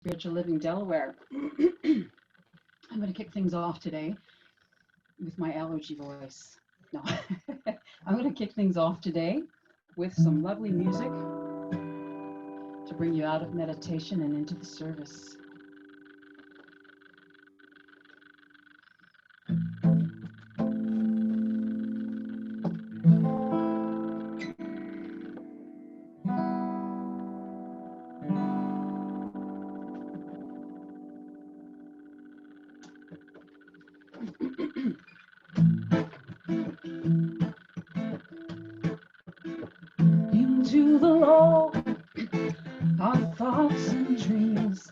Spiritual Living Delaware. I'm going to kick things off today with my allergy voice. No, I'm going to kick things off today with some lovely music to bring you out of meditation and into the service. Into the Lord, our thoughts and dreams.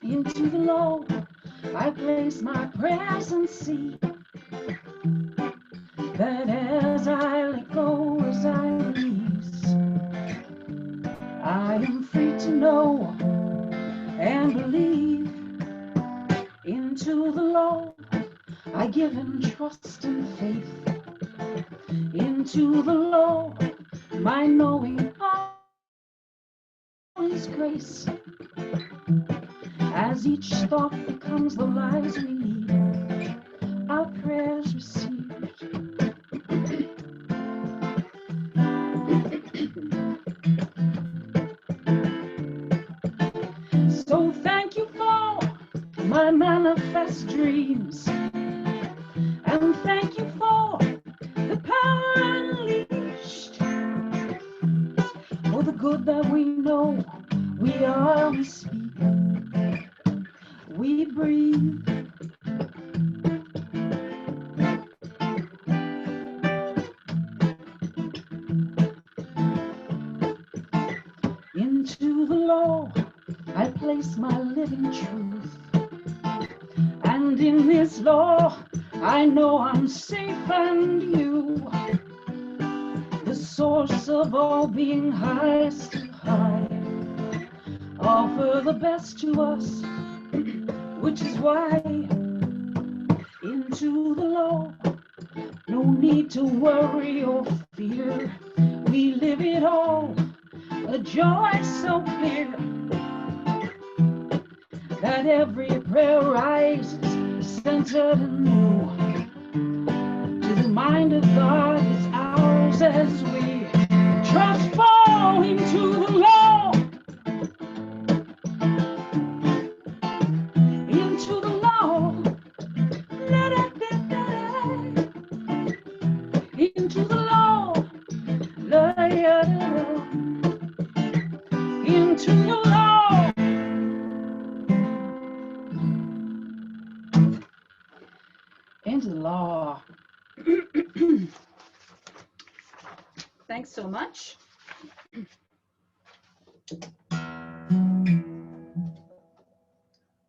Into the Lord, I place my prayers and see that as I let go, as I release, I am free to know and believe. Into the Lord, I give Him trust and faith. Into the Lord, my knowing all His grace. As each thought becomes the lies we need, our prayers received. So thank you for my manifest dreams, and thank you for the power unleashed, for the good that we know, we are, we speak, we breathe. Into the law, I place my living truth, and in this law, I know I'm safe, and you, the source of all being highest and high, offer the best to us, which is why into the law, no need to worry or fear, we live it all, a joy so clear, that every prayer rises centered and new, to the mind of God is ours as we transform into the law, into the law, into the law, into the law, into the law. Thanks so much.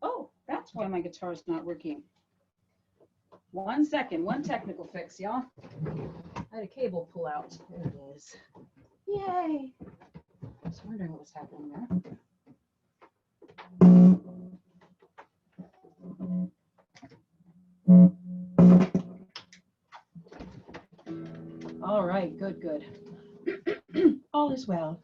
Oh, that's why my guitar is not working. 1 second, one technical fix, y'all. I had a cable pull out. There it is. Yay! I was wondering what was happening there. All right, good, good. All is well.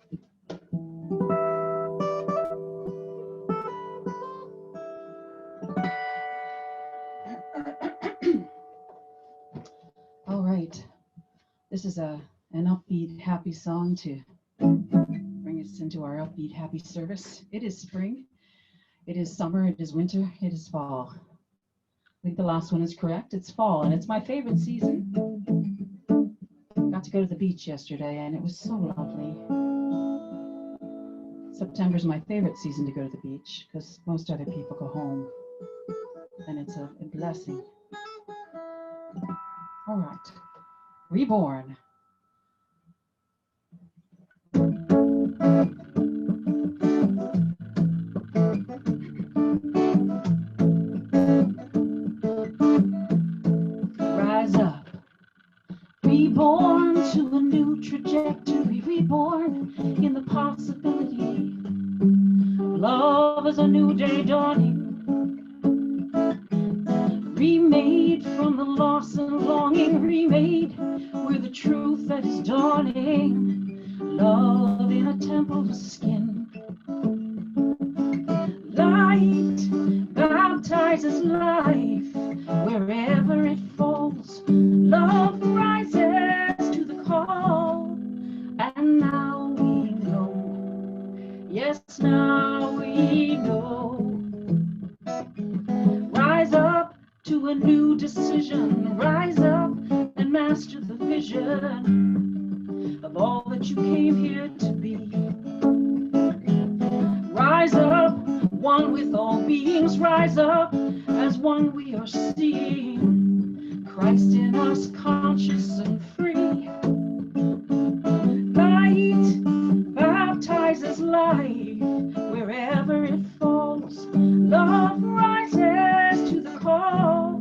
All right. This is an upbeat, happy song to bring us into our upbeat, happy service. It is spring. It is summer. It is winter. It is fall. I think the last one is correct. It's fall, and it's my favorite season. Got to go to the beach yesterday, and it was so lovely. September's my favorite season to go to the beach because most other people go home, and it's a blessing. All right. Reborn. Rise up. Reborn to a new trajectory. Reborn in the possibility. Love is a new day dawning. Remade from the loss and longing. Remade with the truth that is dawning. Love in a temple of skin. light baptizes life wherever it falls. Love rises to the call, and now we know. Yes, now we know. Rise up to a new decision. Rise up and master the vision of all that you came here to be. Rise up, one with all beings. Rise up as one we are seeing. Christ in us, conscious and free. Light baptizes life wherever it falls. Love rises to the call,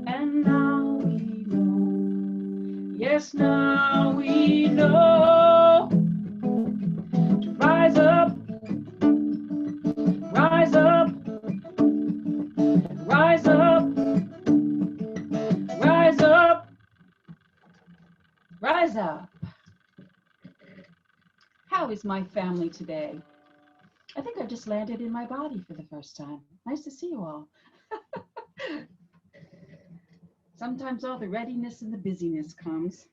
and now we know. Yes, now we know. To rise up, rise up, rise up, rise up, rise up. How is my family today? I think I've just landed in my body for the first time. Nice to see you all. Sometimes all the readiness and the busyness comes.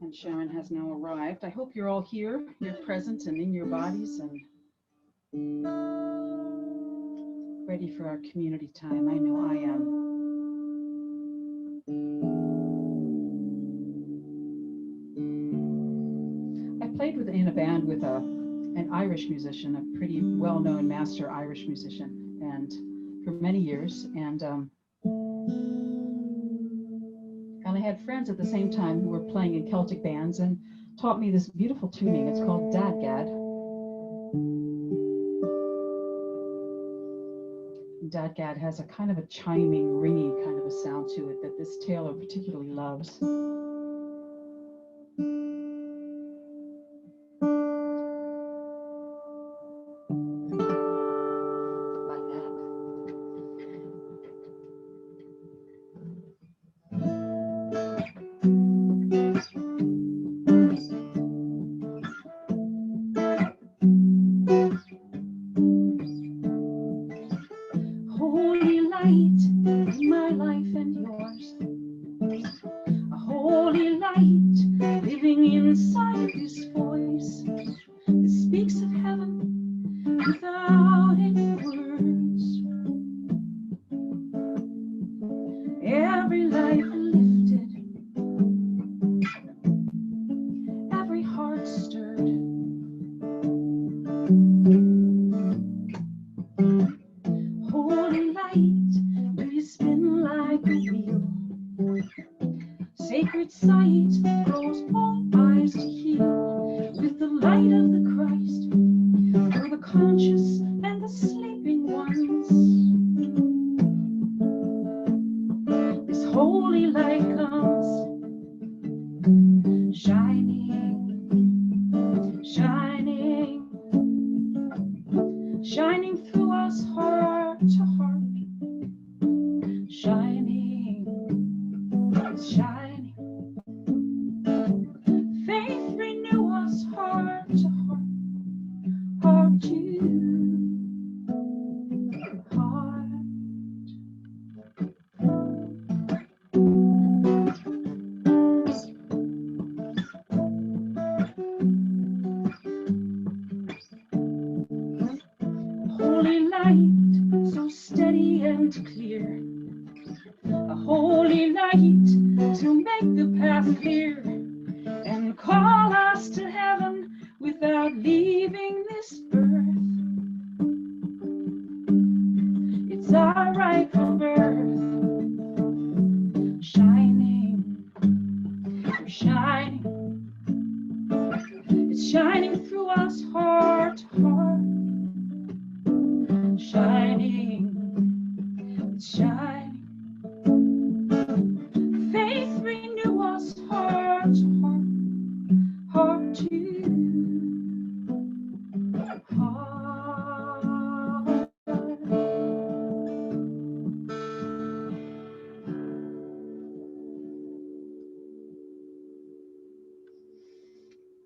And Sharon has now arrived. I hope you're all here, you're present and in your bodies and ready for our community time. I know I am. I played in a band with an Irish musician, a pretty well-known master Irish musician, and for many years. And I had friends at the same time who were playing in Celtic bands and taught me this beautiful tuning. It's called Dadgad. Dadgad has a kind of a chiming, ringy kind of a sound to it that this tailor particularly loves.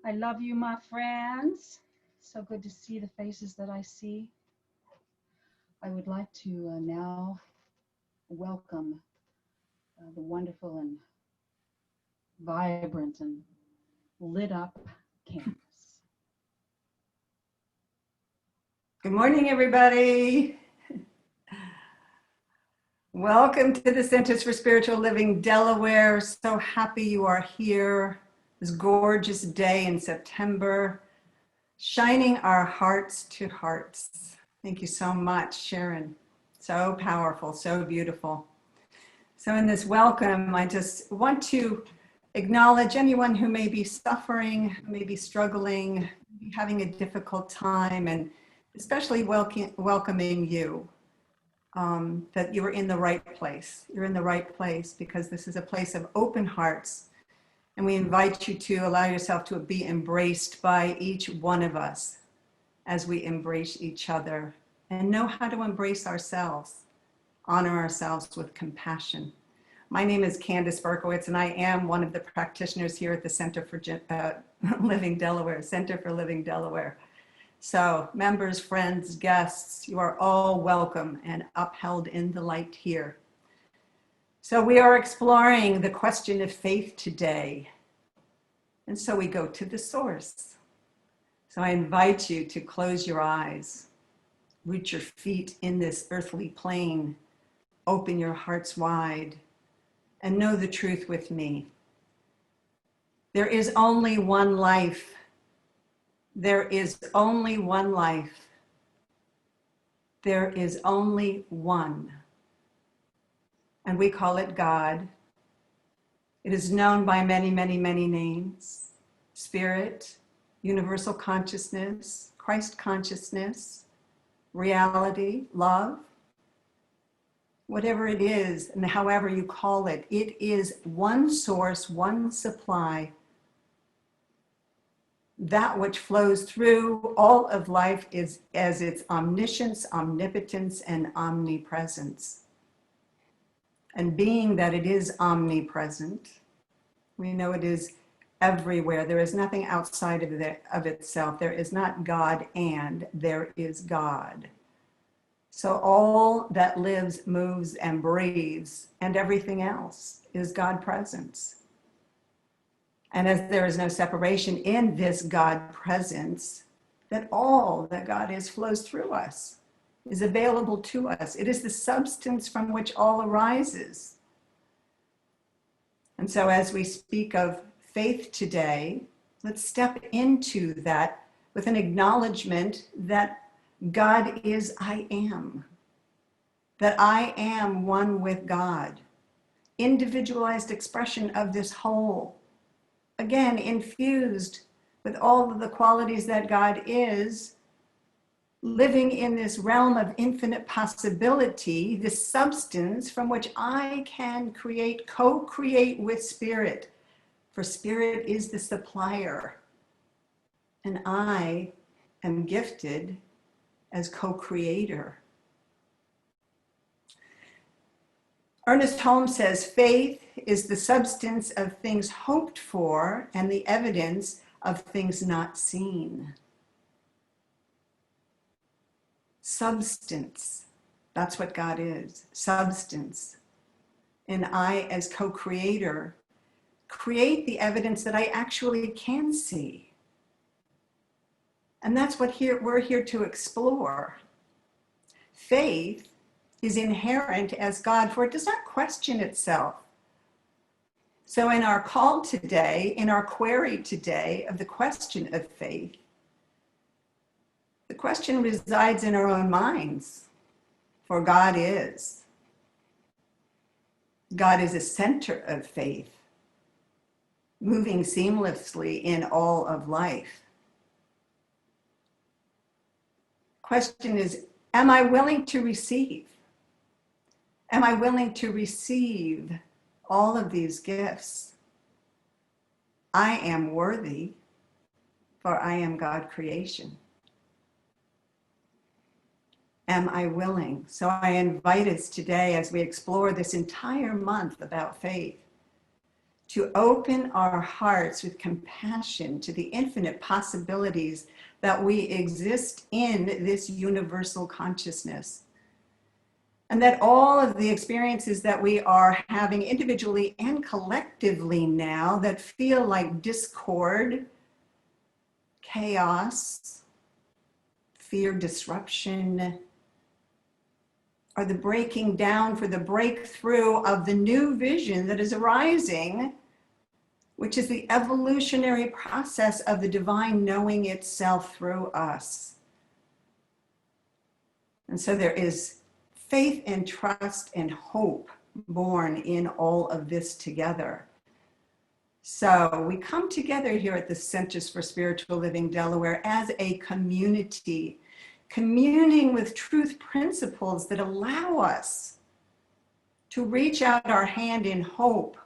I love you, my friends. So good to see the faces that I see. I would like to now welcome the wonderful and vibrant and lit up campus. Good morning, everybody. Welcome to the Centers for Spiritual Living, Delaware. So happy you are here. This gorgeous day in September, shining our hearts to hearts. Thank you so much, Sharon. So powerful, so beautiful. So in this welcome, I just want to acknowledge anyone who may be suffering, may be struggling, having a difficult time, and especially welcoming you. That you are in the right place. You're in the right place because this is a place of open hearts. And we invite you to allow yourself to be embraced by each one of us as we embrace each other and know how to embrace ourselves, honor ourselves with compassion. My name is Candace Berkowitz, and I am one of the practitioners here at the Center for Living Delaware, Center for Living Delaware. So members, friends, guests, you are all welcome and upheld in the light here. So we are exploring the question of faith today. And so we go to the source. So I invite you to close your eyes, root your feet in this earthly plane, open your hearts wide, and know the truth with me. There is only one life. There is only one life. There is only one. And we call it God. It is known by many, many, many names. Spirit, universal consciousness, Christ consciousness, reality, love. Whatever it is, and however you call it, it is one source, one supply. That which flows through all of life is as its omniscience, omnipotence, and omnipresence. And being that it is omnipresent, we know it is everywhere. There is nothing outside of itself. There is not God, and there is God. So all that lives, moves, and breathes, and everything else is God presence. And as there is no separation in this God presence, that all that God is flows through us, is available to us. It is the substance from which all arises. And so as we speak of faith today, let's step into that with an acknowledgement that God is I am, that I am one with God, individualized expression of this whole. Again, infused with all of the qualities that God is, living in this realm of infinite possibility, this substance from which I can create, co-create with Spirit. For Spirit is the supplier, and I am gifted as co-creator. Ernest Holmes says, faith is the substance of things hoped for and the evidence of things not seen. Substance, that's what God is, substance. And I, as co-creator, create the evidence that I actually can see. And that's what we're here to explore. Faith is inherent as God, for it does not question itself. So in our call today, in our query today of the question of faith, the question resides in our own minds, for God is. God is a center of faith, moving seamlessly in all of life. Question is, am I willing to receive? Am I willing to receive all of these gifts? I am worthy, for I am God creation. Am I willing? So I invite us today, as we explore this entire month about faith, to open our hearts with compassion to the infinite possibilities that we exist in this universal consciousness. And that all of the experiences that we are having individually and collectively now that feel like discord, chaos, fear, disruption, are the breaking down for the breakthrough of the new vision that is arising, which is the evolutionary process of the divine knowing itself through us. And so there is faith and trust and hope born in all of this together. So we come together here at the Centers for Spiritual Living Delaware as a community, communing with truth principles that allow us to reach out our hand in hope,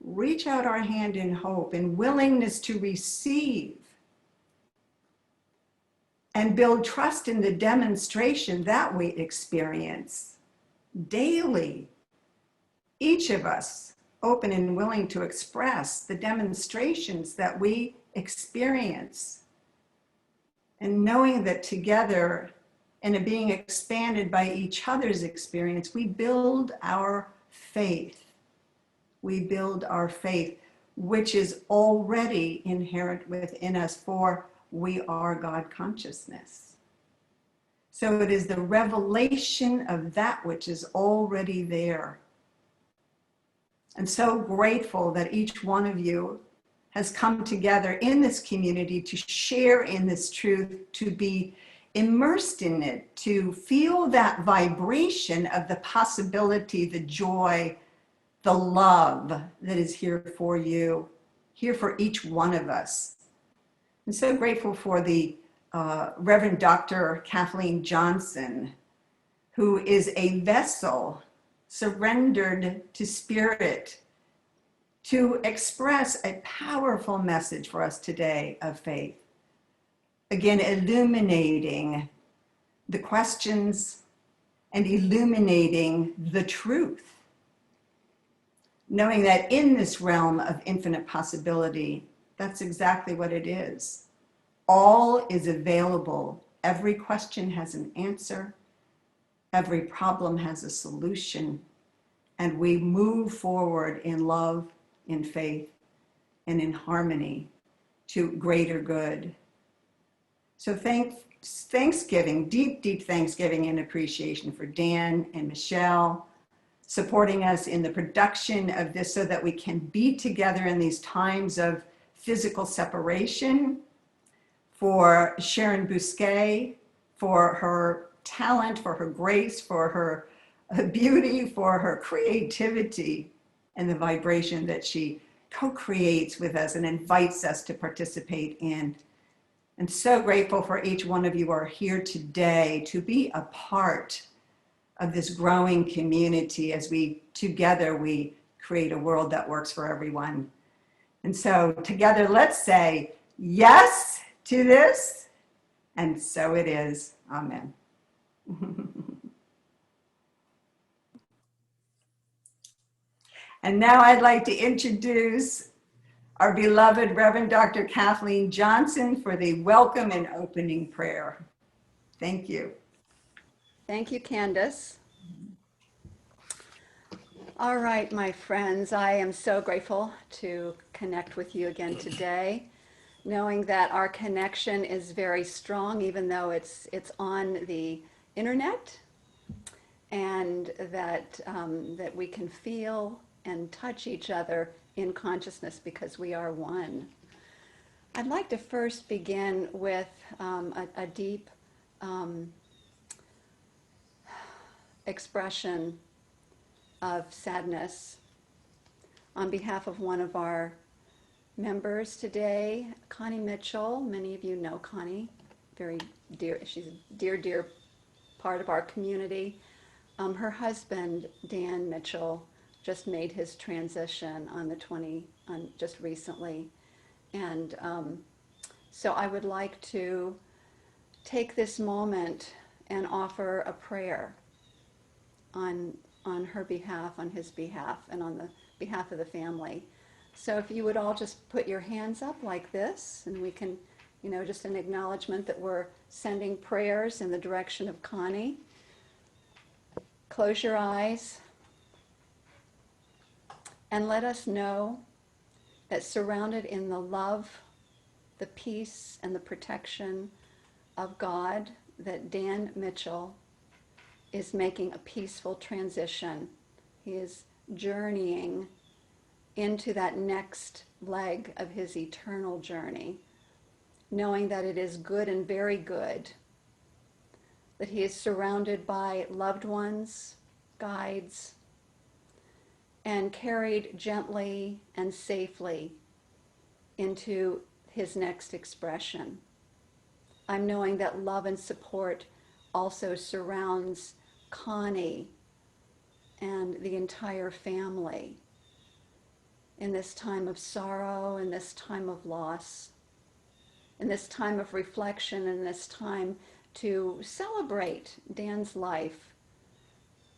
reach out our hand in hope and willingness to receive and build trust in the demonstration that we experience daily. Each of us open and willing to express the demonstrations that we experience, and knowing that together and being expanded by each other's experience, we build our faith. We build our faith, which is already inherent within us, for we are God consciousness. So it is the revelation of that which is already there. And so grateful that each one of you has come together in this community to share in this truth, to be immersed in it, to feel that vibration of the possibility, the joy, the love that is here for you, here for each one of us. I'm so grateful for the Reverend Dr. Kathleen Johnson, who is a vessel surrendered to Spirit to express a powerful message for us today of faith. Again, illuminating the questions and illuminating the truth, knowing that in this realm of infinite possibility, that's exactly what it is. All is available. Every question has an answer. Every problem has a solution. And we move forward in love, in faith, and in harmony to greater good. So Thanksgiving, deep Thanksgiving and appreciation for Dan and Michelle, supporting us in the production of this so that we can be together in these times of physical separation, for Sharon Bousquet, for her talent, for her grace, for her beauty, for her creativity, and the vibration that she co-creates with us and invites us to participate in. And so grateful for each one of you who are here today to be a part of this growing community as together we create a world that works for everyone. And so together, let's say yes to this, and so it is. Amen. And now I'd like to introduce our beloved Reverend Dr. Kathleen Johnson for the welcome and opening prayer. Thank you. Thank you, Candace. All right, my friends, I am so grateful to connect with you again today, knowing that our connection is very strong, even though it's on the internet, and that that we can feel and touch each other in consciousness because we are one. I'd like to first begin with a deep expression of sadness on behalf of one of our members today, Connie Mitchell. Many of you know Connie, very dear. She's a dear part of our community. Her husband, Dan Mitchell, just made his transition just recently. And so I would like to take this moment and offer a prayer on her behalf, on his behalf, and on the behalf of the family. So if you would all just put your hands up like this, and we can, just an acknowledgement that we're sending prayers in the direction of Connie. Close your eyes and let us know that surrounded in the love, the peace, and the protection of God, that Dan Mitchell is making a peaceful transition. He is journeying into that next leg of his eternal journey, knowing that it is good and very good, that he is surrounded by loved ones, guides, and carried gently and safely into his next expression. I'm knowing that love and support also surrounds Connie and the entire family in this time of sorrow, in this time of loss, in this time of reflection, in this time to celebrate Dan's life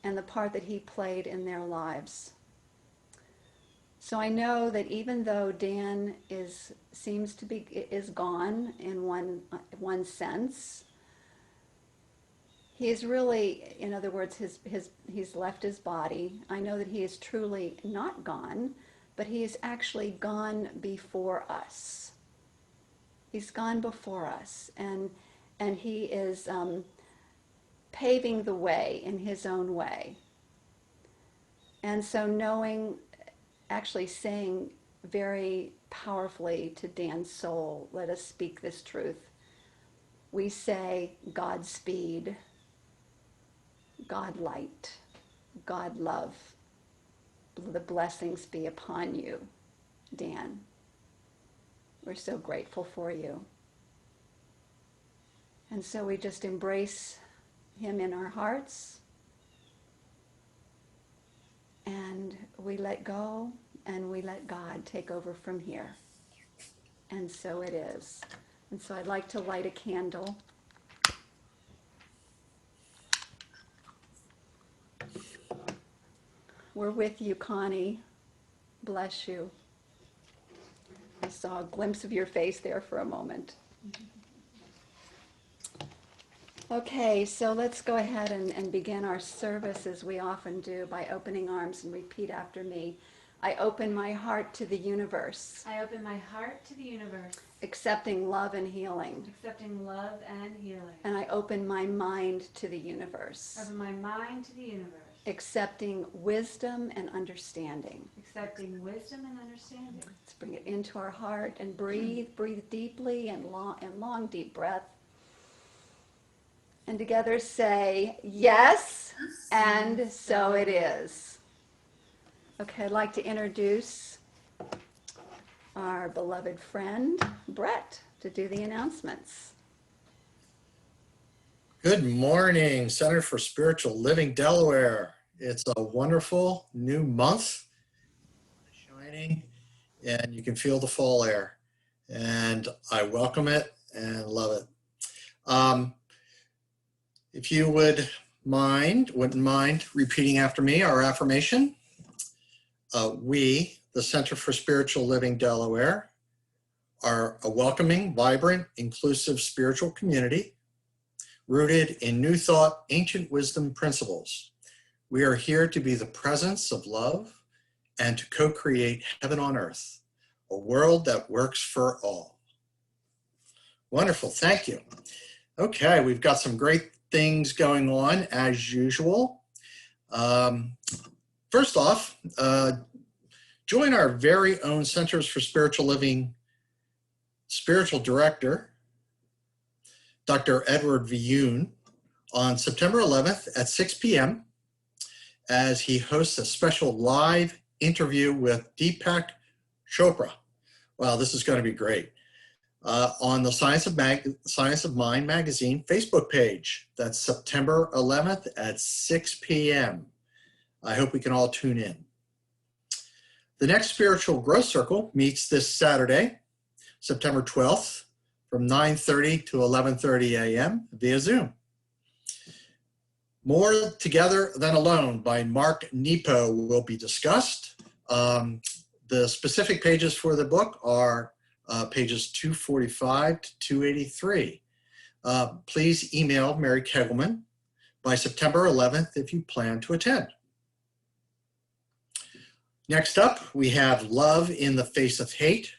and the part that he played in their lives. So I know that even though Dan is gone in one sense, he is really, in other words, he's left his body. I know that he is truly not gone, but he is actually gone before us. He's gone before us, and he is paving the way in his own way. And so knowing, actually saying very powerfully to Dan's soul, let us speak this truth. We say, Godspeed, God light, God love. The blessings be upon you, Dan. We're so grateful for you. And so we just embrace him in our hearts, and we let go, and we let God take over from here. And so it is. And so I'd like to light a candle. We're with you, Connie. Bless you. I saw a glimpse of your face there for a moment. Okay, so let's go ahead and begin our service as we often do by opening arms, and repeat after me. I open my heart to the universe. I open my heart to the universe, Accepting love and healing. accepting love and healing. And I open my mind to the universe. I open my mind to the universe, Accepting wisdom and understanding. accepting wisdom and understanding. Let's bring it into our heart and breathe deeply and long deep breath. And together say, yes, and so it is. Okay, I'd like to introduce our beloved friend, Brett, to do the announcements. Good morning, Center for Spiritual Living, Delaware. It's a wonderful new month, shining, and you can feel the fall air. And I welcome it and love it. If you wouldn't mind repeating after me our affirmation. We, the Center for Spiritual Living, Delaware, are a welcoming, vibrant, inclusive spiritual community rooted in new thought, ancient wisdom principles. We are here to be the presence of love and to co-create heaven on earth, a world that works for all. Wonderful, thank you. Okay, we've got some great things going on as usual. First off, join our very own Centers for Spiritual Living spiritual director, Dr. Edward Viyun, on September 11th at 6 p.m. as he hosts a special live interview with Deepak Chopra. Wow, this is going to be great. On the Science of Mind magazine Facebook page. That's September 11th at 6 p.m. I hope we can all tune in. The next Spiritual Growth Circle meets this Saturday, September 12th, from 9:30 to 11:30 a.m. via Zoom. More Together Than Alone by Mark Nepo will be discussed. The specific pages for the book are pages 245 to 283. Please email Mary Kegelman by September 11th if you plan to attend. Next up, we have Love in the Face of Hate,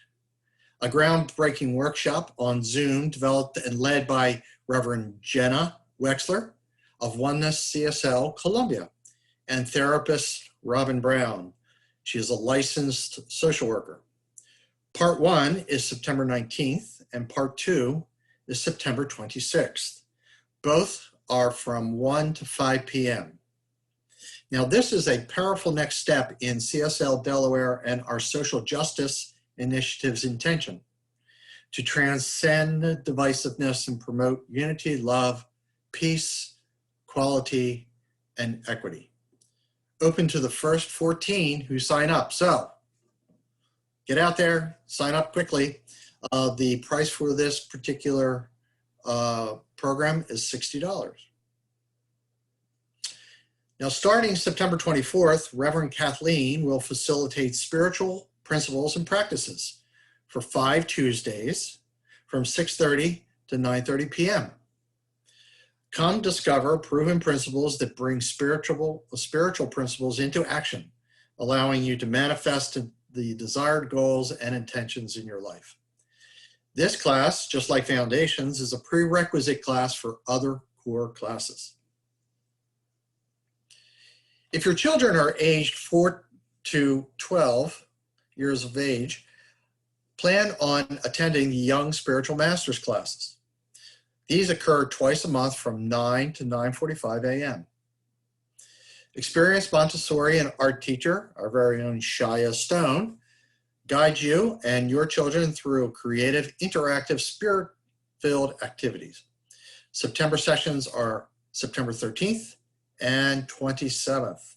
a groundbreaking workshop on Zoom developed and led by Reverend Jenna Wexler of Oneness CSL Columbia and therapist Robin Brown. She is a licensed social worker. Part 1 is September 19th and Part 2 is September 26th. Both are from 1 to 5 p.m. Now, this is a powerful next step in CSL Delaware and our social justice initiative's intention to transcend divisiveness and promote unity, love, peace, equality, and equity. Open to the first 14 who sign up. So get out there, sign up quickly. The price for this particular program is $60. Now, starting September 24th, Reverend Kathleen will facilitate spiritual principles and practices for 5 Tuesdays from 6:30 to 9:30 p.m. Come discover proven principles that bring spiritual principles into action, allowing you to manifest the desired goals and intentions in your life. This class, just like Foundations, is a prerequisite class for other core classes. If your children are aged 4 to 12 years of age, plan on attending the Young Spiritual Masters classes. These occur twice a month from 9 to 9:45 a.m. Experienced Montessori and art teacher, our very own Shia Stone, guides you and your children through creative, interactive, spirit-filled activities. September sessions are September 13th and 27th.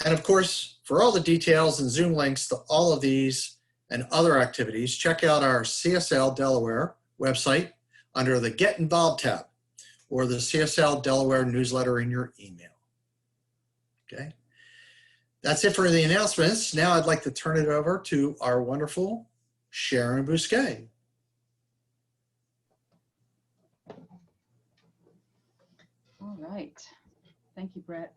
And of course, for all the details and Zoom links to all of these and other activities, check out our CSL Delaware website under the Get Involved tab or the CSL Delaware newsletter in your email. Okay, that's it for the announcements. Now I'd like to turn it over to our wonderful Sharon Bousquet. All right. Thank you, Brett.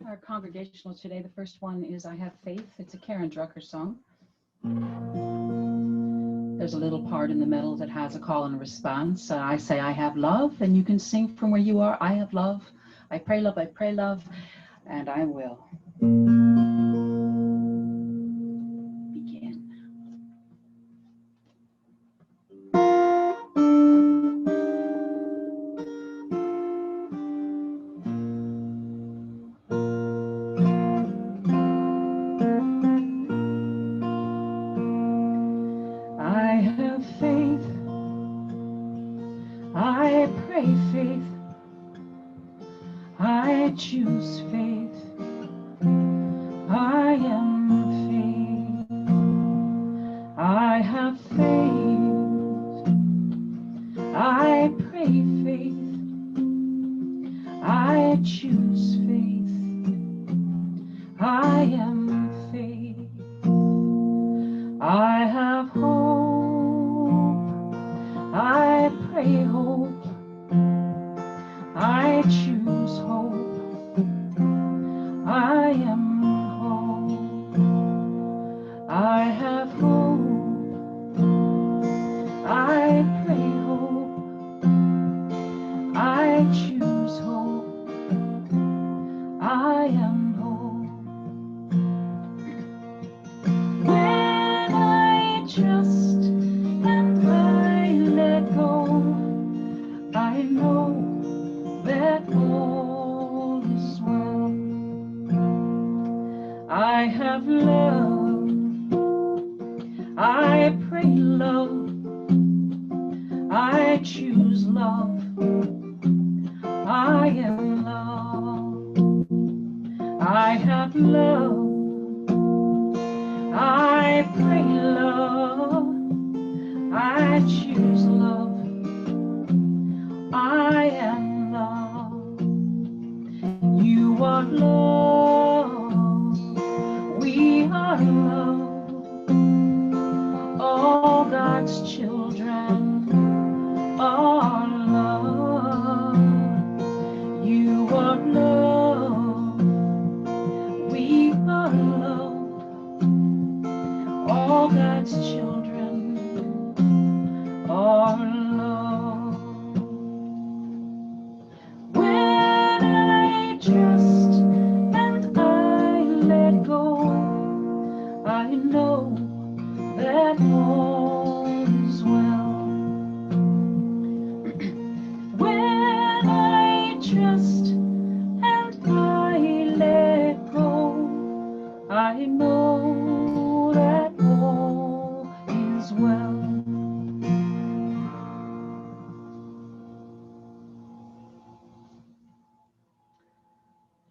Our congregational today, the first one is I Have Faith. It's a Karen Drucker song. There's a little part in the middle that has a call and response. I say I have love, and you can sing from where you are. I have love. I pray love, and I will begin. I have faith. I pray faith. I choose faith. I am faith. I have faith. I pray faith. I choose faith. I am faith. I have hope. I pray hope. I choose hope. I am hope. I have hope. I pray hope. I choose hope. I am hope. When I trust and I let go, I know that all is well. I have love. I pray love. I choose love. I am love. I have love. I pray love. I choose love. I am love. You are love. We are love. All God's children love. When I trust and I let go, I know that all is well. When I trust and I let go, I know that all is well.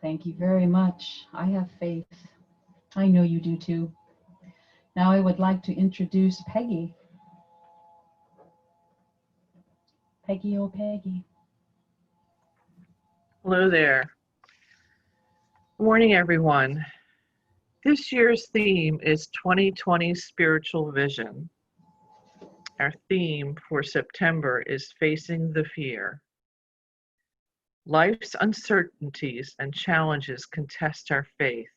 Thank you very much. I have faith. I know you do too. Now I would like to introduce Peggy. Peggy, oh Peggy. Hello there. Good morning, everyone. This year's theme is 2020 Spiritual Vision. Our theme for September is Facing the Fear. Life's uncertainties and challenges can test our faith.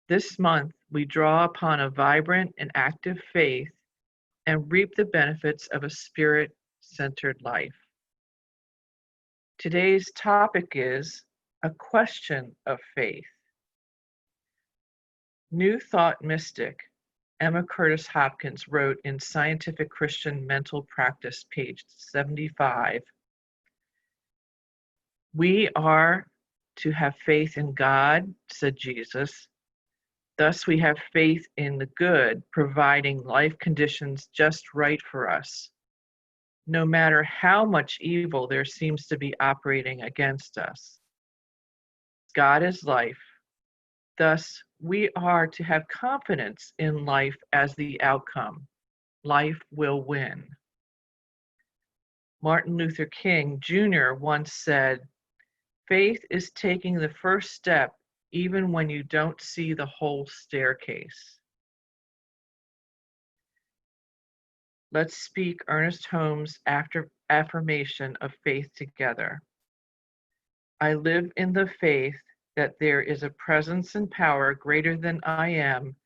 This month, we draw upon a vibrant and active faith and reap the benefits of a spirit-centered life. Today's topic is a question of faith. New Thought mystic Emma Curtis Hopkins wrote in Scientific Christian Mental Practice, page 75, "We are to have faith in God," said Jesus. "Thus we have faith in the good, providing life conditions just right for us, no matter how much evil there seems to be operating against us. God is life. Thus, we are to have confidence in life as the outcome. Life will win." Martin Luther King Jr. once said, "Faith is taking the first step even when you don't see the whole staircase." Let's speak Ernest Holmes' affirmation of faith together. "I live in the faith that there is a presence and power greater than I am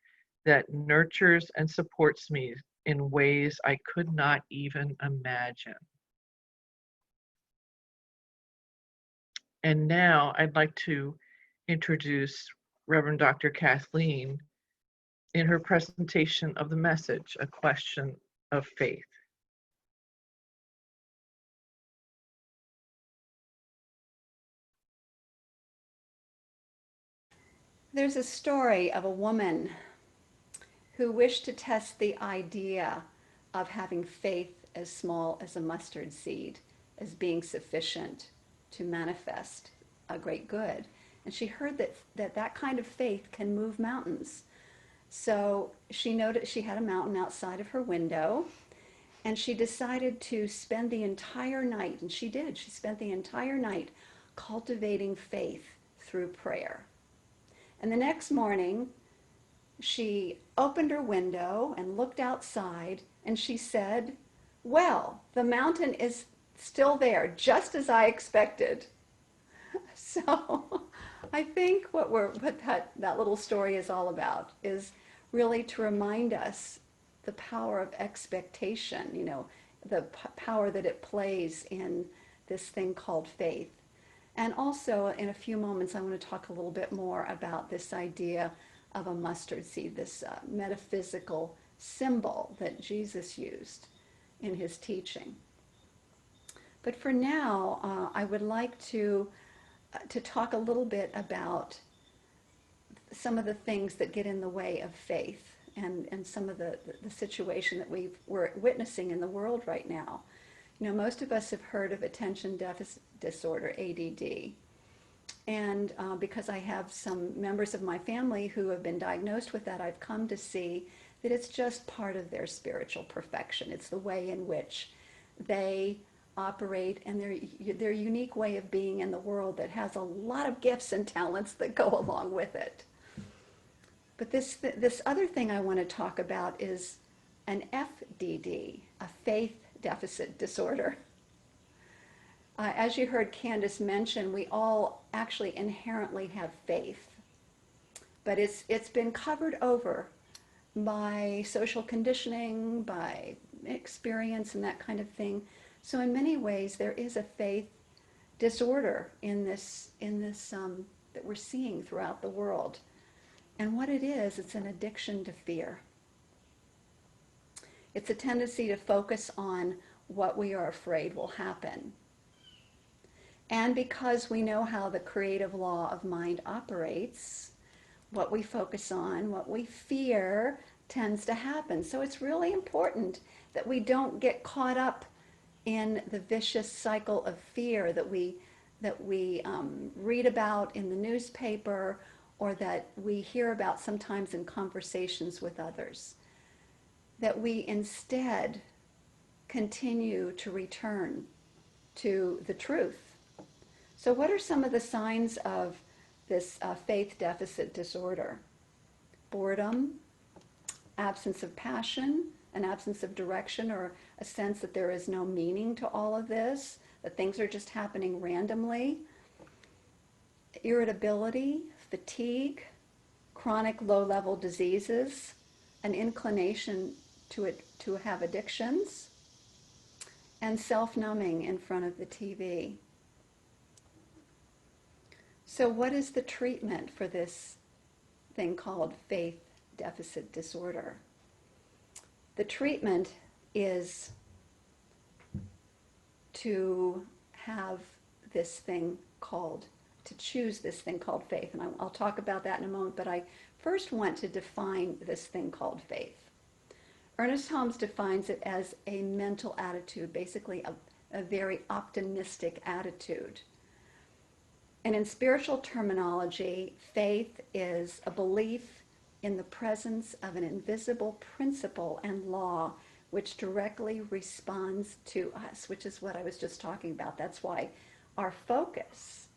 that nurtures and supports me in ways I could not even imagine." And now I'd like to introduce Reverend Dr. Kathleen in her presentation of the message, A Question of Faith. There's a story of a woman who wished to test the idea of having faith as small as a mustard seed as being sufficient to manifest a great good. And she heard that kind of faith can move mountains. So she noticed she had a mountain outside of her window, and she decided to spend the entire night, and she did. She spent the entire night cultivating faith through prayer. And the next morning, she opened her window and looked outside, and she said, "Well, the mountain is still there, just as I expected." So I think what that little story is all about is really to remind us the power of expectation, the power that it plays in this thing called faith. And also, in a few moments, I want to talk a little bit more about this idea of a mustard seed, this metaphysical symbol that Jesus used in his teaching. But for now, I would like to talk a little bit about some of the things that get in the way of faith and some of the situation that we're witnessing in the world right now. Most of us have heard of attention deficit disorder, ADD. And because I have some members of my family who have been diagnosed with that, I've come to see that it's just part of their spiritual perfection. It's the way in which they operate and their unique way of being in the world that has a lot of gifts and talents that go along with it. But this other thing I want to talk about is an FDD, a faith deficit disorder. As you heard Candace mention, we all actually inherently have faith, but it's been covered over by social conditioning, by experience and that kind of thing. So in many ways, there is a faith disorder in this that we're seeing throughout the world. And what it is, it's an addiction to fear. It's a tendency to focus on what we are afraid will happen. And because we know how the creative law of mind operates, what we focus on, what we fear, tends to happen. So it's really important that we don't get caught up in the vicious cycle of fear that we read about in the newspaper, or that we hear about sometimes in conversations with others. That we instead continue to return to the truth. So what are some of the signs of this faith deficit disorder? Boredom, absence of passion, an absence of direction, or a sense that there is no meaning to all of this, that things are just happening randomly. Irritability, fatigue, chronic low-level diseases, an inclination to have addictions, and self-numbing in front of the TV. So what is the treatment for this thing called faith deficit disorder? The treatment is to have this thing called, to choose this thing called faith. And I'll talk about that in a moment, but I first want to define this thing called faith. Ernest Holmes defines it as a mental attitude, basically a very optimistic attitude. And in spiritual terminology, faith is a belief in the presence of an invisible principle and law which directly responds to us, which is what I was just talking about. That's why our focus,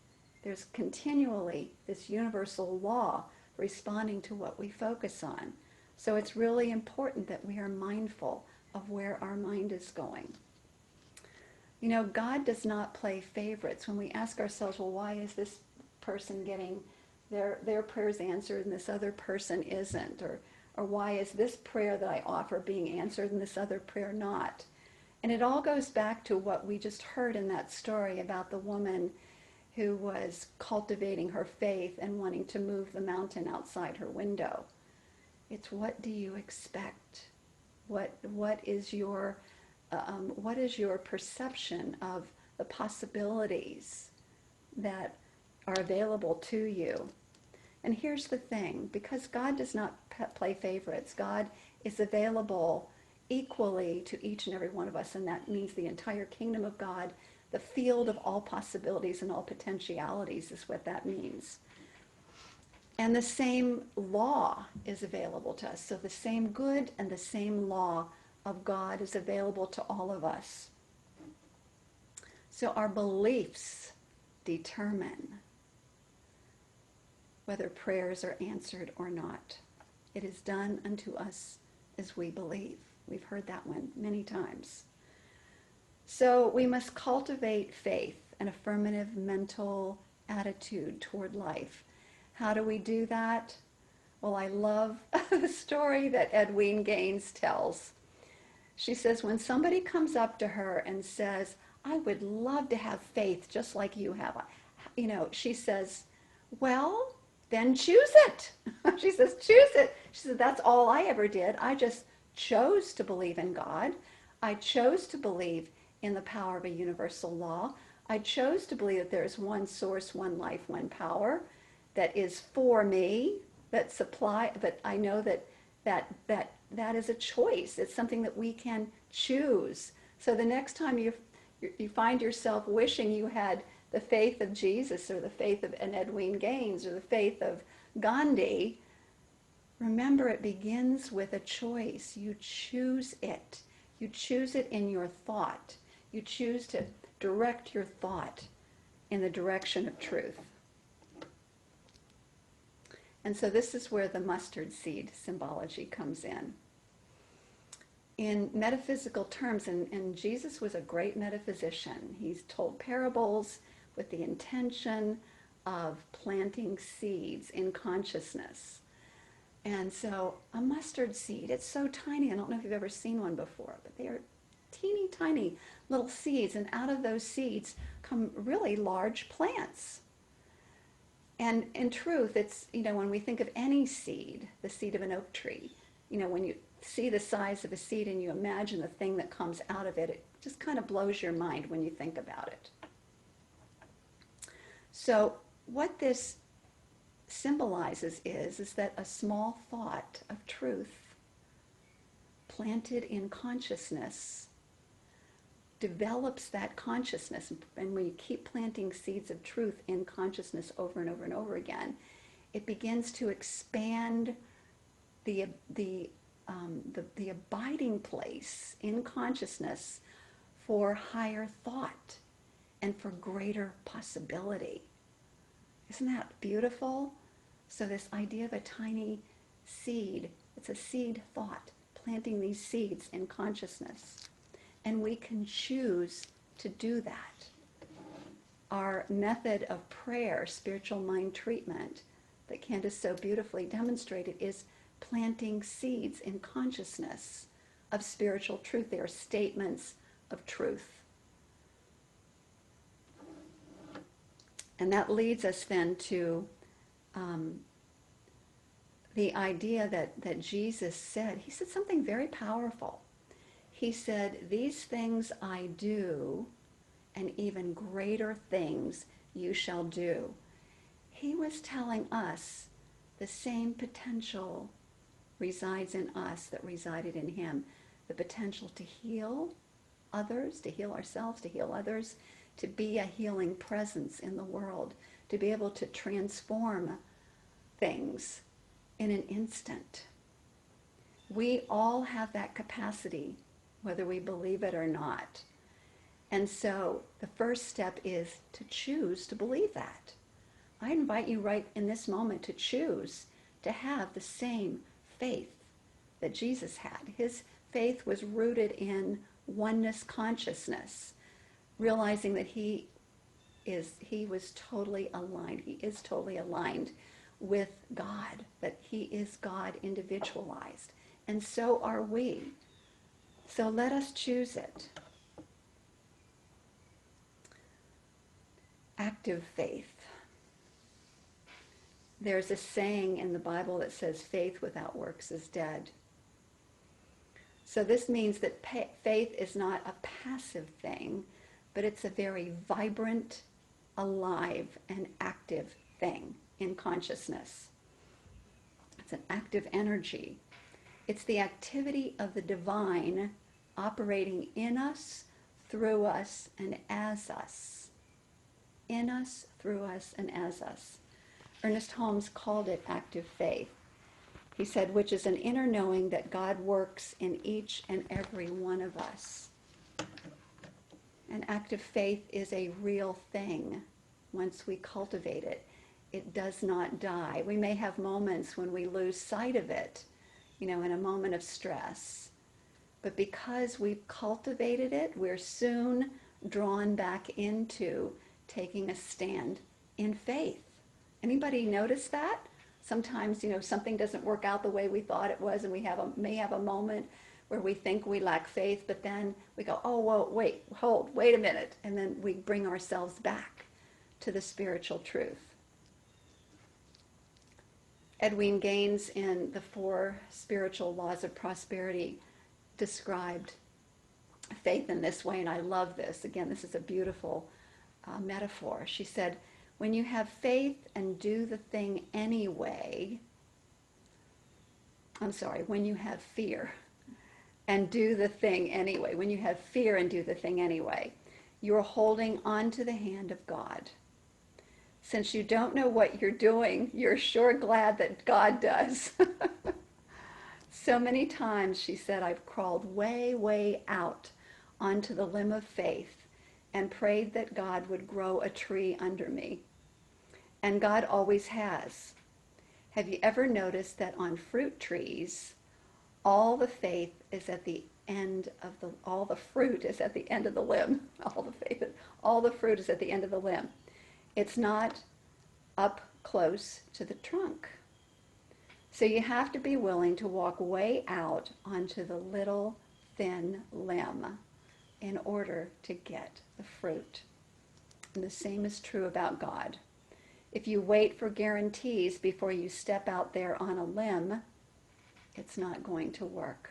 there's continually this universal law responding to what we focus on. So it's really important that we are mindful of where our mind is going. You know, God does not play favorites. When we ask ourselves, well, why is this person getting their prayers answered and this other person isn't? Or why is this prayer that I offer being answered and this other prayer not? And it all goes back to what we just heard in that story about the woman who was cultivating her faith and wanting to move the mountain outside her window. It's what do you expect? What is your perception of the possibilities that are available to you? And here's the thing, because God does not play favorites, God is available equally to each and every one of us, and that means the entire kingdom of God, the field of all possibilities and all potentialities is what that means. And the same law is available to us. So the same good and the same law of God is available to all of us. So our beliefs determine whether prayers are answered or not. It is done unto us as we believe. We've heard that one many times. So we must cultivate faith, an affirmative mental attitude toward life. How do we do that? Well, I love the story that Edwene Gaines tells. She says, when somebody comes up to her and says, I would love to have faith just like you have, she says, well, then choose it. She says, choose it. She said, that's all I ever did. I just chose to believe in God. I chose to believe in the power of a universal law. I chose to believe that there is one source, one life, one power that is for me, that supply, but I know that is a choice. It's something that we can choose. So the next time you find yourself wishing you had the faith of Jesus or the faith of an Edwene Gaines or the faith of Gandhi, remember it begins with a choice. You choose it. You choose it in your thought. You choose to direct your thought in the direction of truth. And so this is where the mustard seed symbology comes in. In metaphysical terms, and Jesus was a great metaphysician. He's told parables with the intention of planting seeds in consciousness. And so a mustard seed, it's so tiny. I don't know if you've ever seen one before, but they are teeny tiny little seeds. And out of those seeds come really large plants. And in truth, it's, when we think of any seed, the seed of an oak tree, when you see the size of a seed and you imagine the thing that comes out of it, it just kind of blows your mind when you think about it. So what this symbolizes is that a small thought of truth planted in consciousness develops that consciousness. And when you keep planting seeds of truth in consciousness over and over and over again, it begins to expand the abiding place in consciousness for higher thought and for greater possibility. Isn't that beautiful? So this idea of a tiny seed, it's a seed thought, planting these seeds in consciousness. And we can choose to do that. Our method of prayer, spiritual mind treatment, that Candace so beautifully demonstrated, is planting seeds in consciousness of spiritual truth. They are statements of truth. And that leads us then to the idea that Jesus said. He said something very powerful. He said, "These things I do, and even greater things you shall do." He was telling us the same potential resides in us that resided in him. The potential to heal others, to heal ourselves, to heal others, to be a healing presence in the world, to be able to transform things in an instant. We all have that capacity, whether we believe it or not. And so the first step is to choose to believe that. I invite you right in this moment to choose to have the same faith that Jesus had. His faith was rooted in oneness consciousness, realizing that he was totally aligned. He is totally aligned with God, that he is God individualized. And so are we. So let us choose it. Active faith. There's a saying in the Bible that says faith without works is dead. So this means that faith is not a passive thing, but it's a very vibrant, alive, and active thing in consciousness. It's an active energy. It's the activity of the divine operating in us, through us, and as us. In us, through us, and as us. Ernest Holmes called it active faith. He said, which is an inner knowing that God works in each and every one of us. And active faith is a real thing. Once we cultivate it, it does not die. We may have moments when we lose sight of it, in a moment of stress. But because we've cultivated it, we're soon drawn back into taking a stand in faith. Anybody notice that? Sometimes, something doesn't work out the way we thought it was, and we may have a moment where we think we lack faith, but then we go, oh, whoa, wait a minute. And then we bring ourselves back to the spiritual truth. Edwin Gaines, in the 4 Spiritual Laws of Prosperity, described faith in this way, and I love this. Again, this is a beautiful metaphor. She said, when you have faith and do the thing anyway, when you have fear and do the thing anyway, when you have fear and do the thing anyway, you're holding on to the hand of God. Since you don't know what you're doing, you're sure glad that God does. So many times, she said, I've crawled way, way out onto the limb of faith and prayed that God would grow a tree under me. And God always has. Have you ever noticed that on fruit trees, all the faith is at the end of all the fruit is at the end of the limb. All the fruit is at the end of the limb. It's not up close to the trunk. So you have to be willing to walk way out onto the little thin limb in order to get the fruit. And the same is true about God. If you wait for guarantees before you step out there on a limb, it's not going to work.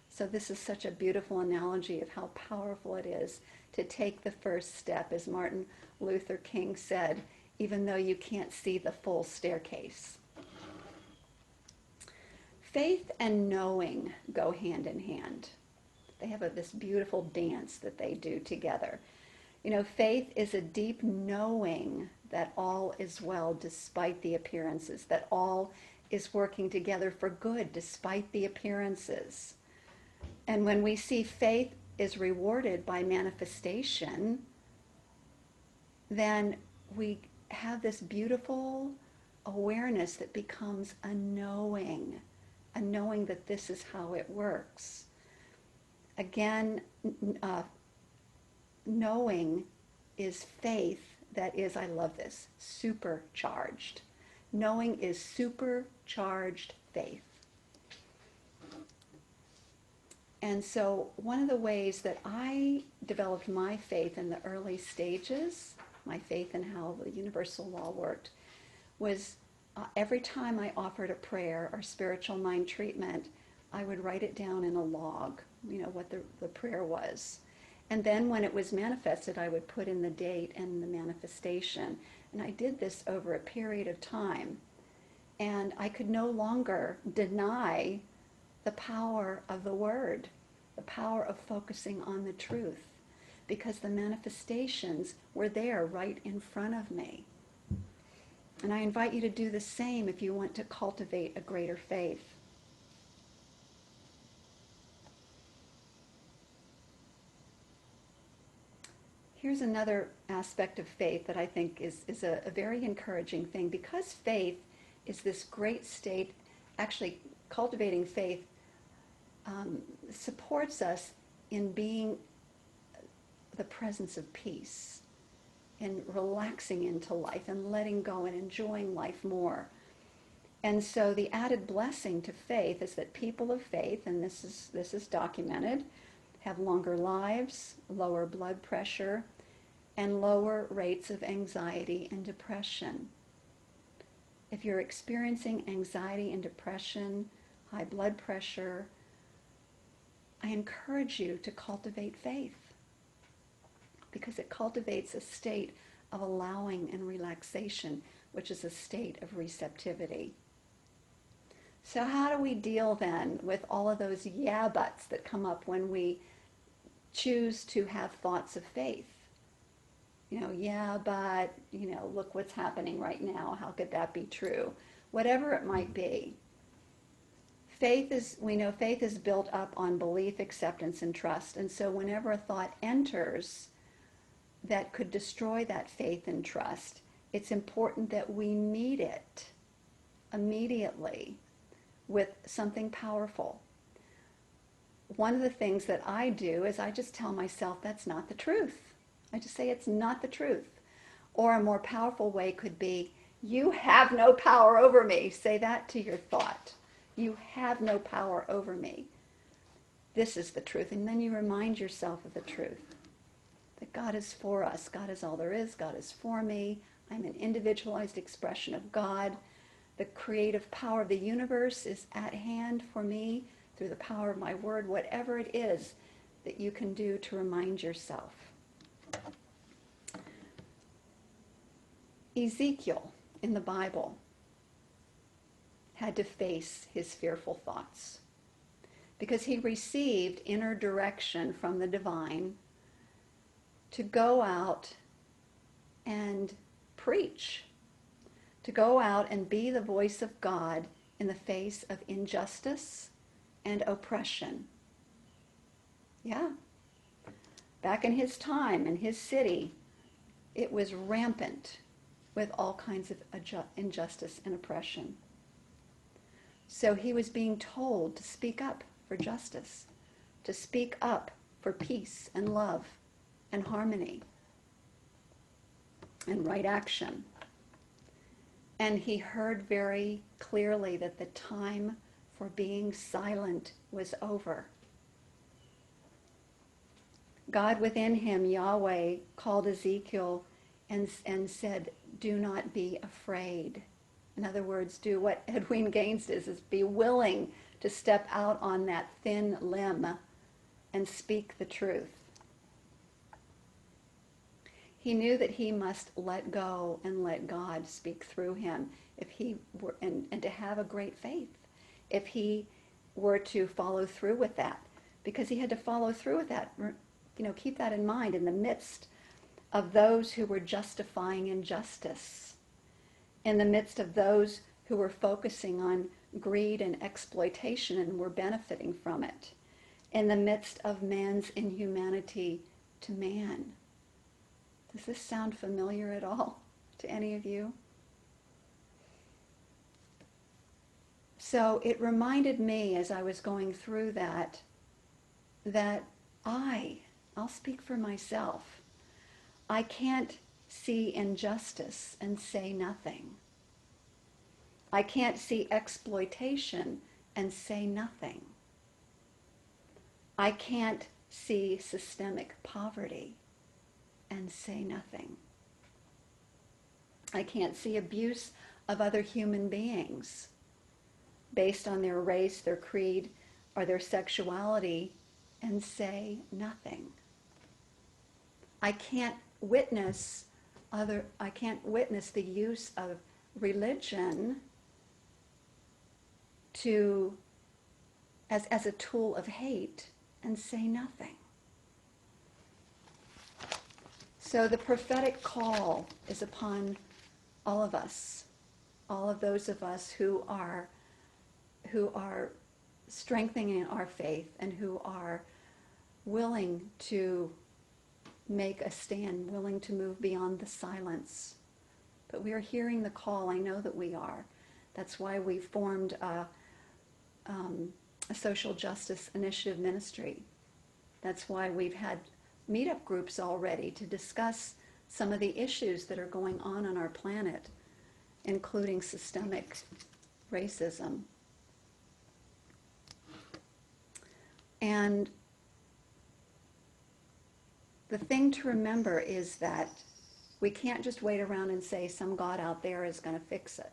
So this is such a beautiful analogy of how powerful it is to take the first step, as Martin Luther King said, even though you can't see the full staircase. Faith and knowing go hand in hand. They have this beautiful dance that they do together. You know, faith is a deep knowing that all is well despite the appearances, that all is working together for good despite the appearances. And when we see faith is rewarded by manifestation, then we have this beautiful awareness that becomes a knowing that this is how it works. Again, knowing is faith that is, I love this, supercharged. Knowing is supercharged faith. And so one of the ways that I developed my faith in the early stages, my faith in how the universal law worked, was every time I offered a prayer or spiritual mind treatment, I would write it down in a log, what the prayer was. And then when it was manifested, I would put in the date and the manifestation. And I did this over a period of time. And I could no longer deny the power of the word, the power of focusing on the truth, because the manifestations were there right in front of me. And I invite you to do the same if you want to cultivate a greater faith. Here's another aspect of faith that I think is a very encouraging thing. Because faith is this great state, actually cultivating faith supports us in being the presence of peace, in relaxing into life and letting go and enjoying life more. And so the added blessing to faith is that people of faith, and this is documented, have longer lives, lower blood pressure, and lower rates of anxiety and depression. If you're experiencing anxiety and depression, high blood pressure, I encourage you to cultivate faith, because it cultivates a state of allowing and relaxation, which is a state of receptivity. So how do we deal then with all of those yeah buts that come up when we choose to have thoughts of faith? Yeah, but, look what's happening right now. How could that be true? Whatever it might be. We know faith is built up on belief, acceptance, and trust. And so whenever a thought enters that could destroy that faith and trust, it's important that we meet it immediately with something powerful. One of the things that I do is I just tell myself that's not the truth. I just say it's not the truth. Or a more powerful way could be, you have no power over me. Say that to your thought. You have no power over me. This is the truth. And then you remind yourself of the truth. That God is for us. God is all there is. God is for me. I'm an individualized expression of God. The creative power of the universe is at hand for me through the power of my word, whatever it is that you can do to remind yourself. Ezekiel in the Bible had to face his fearful thoughts because he received inner direction from the divine to go out and preach, to go out and be the voice of God in the face of injustice and oppression. Yeah. Back in his time, in his city, it was rampant with all kinds of injustice and oppression. So he was being told to speak up for justice, to speak up for peace and love and harmony and right action. And he heard very clearly that the time for being silent was over. God within him, Yahweh, called Ezekiel and said, do not be afraid. In other words, do what Edwin Gaines does, is be willing to step out on that thin limb and speak the truth. He knew that he must let go and let God speak through him if he were, and to have a great faith if he were to follow through with that, because he had to follow through with that. Keep that in mind in the midst of those who were justifying injustice, in the midst of those who were focusing on greed and exploitation and were benefiting from it, in the midst of man's inhumanity to man. Does this sound familiar at all to any of you? So it reminded me as I was going through that I'll speak for myself. I can't see injustice and say nothing. I can't see exploitation and say nothing. I can't see systemic poverty and say nothing. I can't see abuse of other human beings based on their race, their creed, or their sexuality and say nothing. I can't witness the use of religion as a tool of hate and say nothing. So the prophetic call is upon all of us, all of those of us who are strengthening our faith and who are willing to make a stand, willing to move beyond the silence. But we are hearing the call. I know that we are. That's why we formed a social justice initiative ministry. That's why we've had meetup groups already to discuss some of the issues that are going on our planet, including systemic racism. And the thing to remember is that we can't just wait around and say some God out there is going to fix it,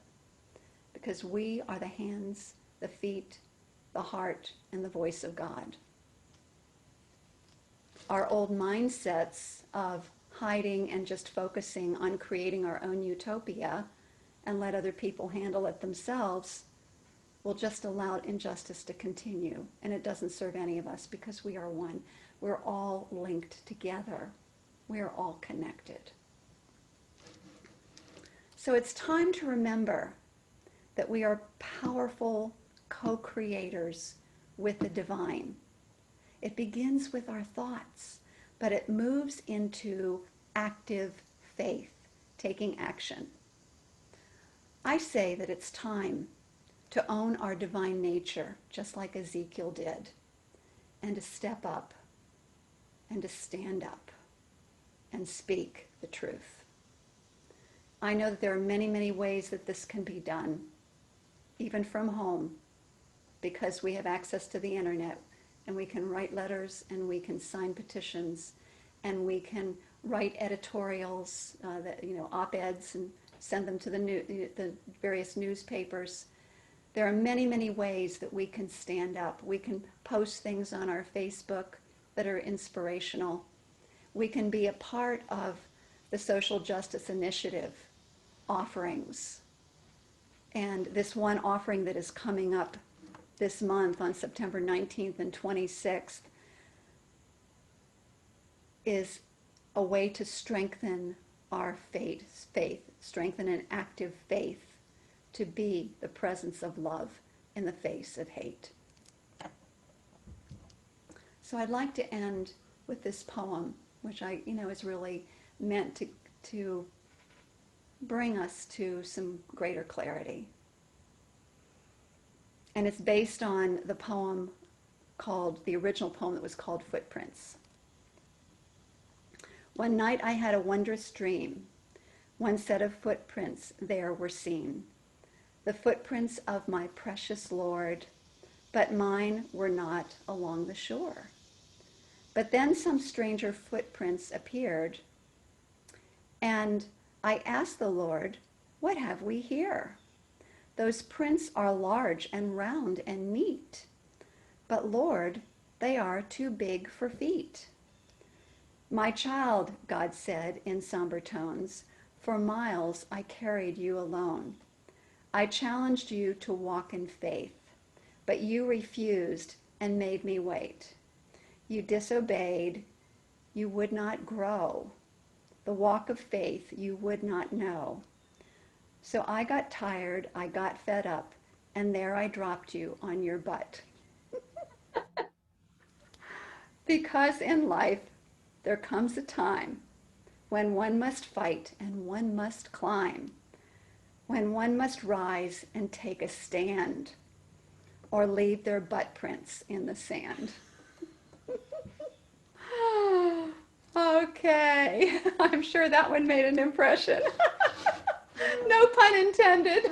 because we are the hands, the feet, the heart, and the voice of God. Our old mindsets of hiding and just focusing on creating our own utopia and let other people handle it themselves will just allow injustice to continue. And it doesn't serve any of us, because we are one. We're all linked together. We are all connected. So it's time to remember that we are powerful co-creators with the divine. It begins with our thoughts, but it moves into active faith, taking action. I say that it's time to own our divine nature, just like Ezekiel did, and to step up and to stand up and speak the truth. I know that there are many, many ways that this can be done, even from home, because we have access to the internet, and we can write letters, and we can sign petitions, and we can write editorials, op-eds, and send them to the various newspapers. There are many, many ways that we can stand up. We can post things on our Facebook that are inspirational. We can be a part of the social justice initiative offerings. And this one offering that is coming up this month on September 19th and 26th is a way to strengthen our faith, strengthen an active faith to be the presence of love in the face of hate. So I'd like to end with this poem, which is really meant to bring us to some greater clarity. And it's based on the original poem that was called Footprints. One night I had a wondrous dream. one set of footprints there were seen, the footprints of my precious Lord, but mine were not along the shore. But then some stranger footprints appeared, and I asked the Lord, what have we here? Those prints are large and round and neat, but Lord, they are too big for feet. My child, God said in somber tones, for miles I carried you alone. I challenged you to walk in faith, but you refused and made me wait. You disobeyed, you would not grow. The walk of faith you would not know. So I got tired, I got fed up, and there I dropped you on your butt. Because in life, there comes a time when one must fight and one must climb, when one must rise and take a stand, or leave their butt prints in the sand. Okay, I'm sure that one made an impression. No pun intended.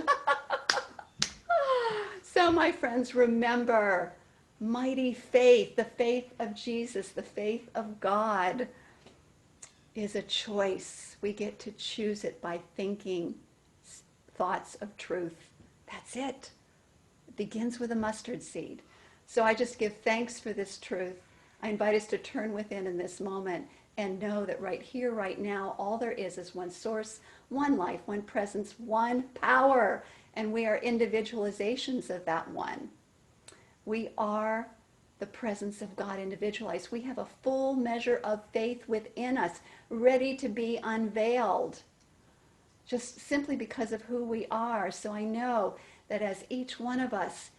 So my friends, remember, mighty faith, the faith of Jesus, the faith of God is a choice. We get to choose it by thinking thoughts of truth. That's it. It begins with a mustard seed. So I just give thanks for this truth. I invite us to turn within in this moment and know that right here, right now, all there is one source, one life, one presence, one power, and we are individualizations of that one. We are the presence of God individualized. We have a full measure of faith within us, ready to be unveiled, just simply because of who we are. So I know that as each one of us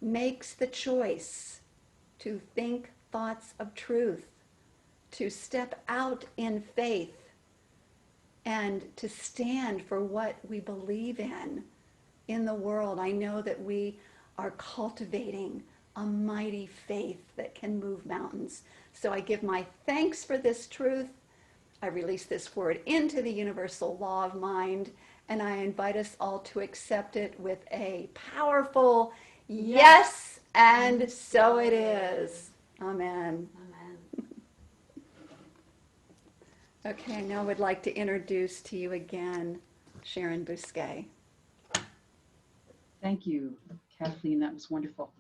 makes the choice to think thoughts of truth, to step out in faith, and to stand for what we believe in the world, I know that we are cultivating a mighty faith that can move mountains. So I give my thanks for this truth. I release this word into the universal law of mind, and I invite us all to accept it with a powerful yes, and so it is. Amen. Amen. Okay, now I would like to introduce to you again Sharon Bousquet. Thank you, Kathleen. That was wonderful.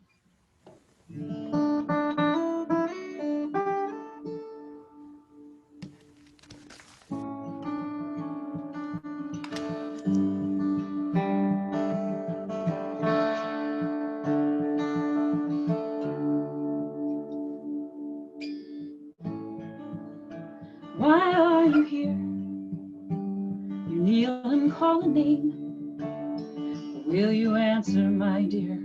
Why are you here? You kneel and call a name. Will you answer, my dear,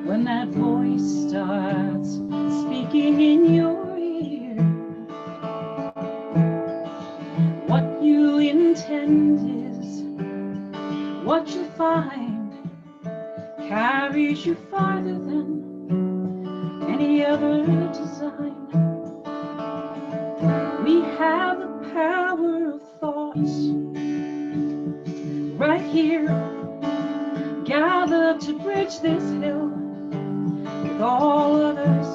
when that voice starts speaking in your ear? What you intend is what you find carries you farther than any other design. We have the power of thoughts right here, gathered to bridge this hill with all others,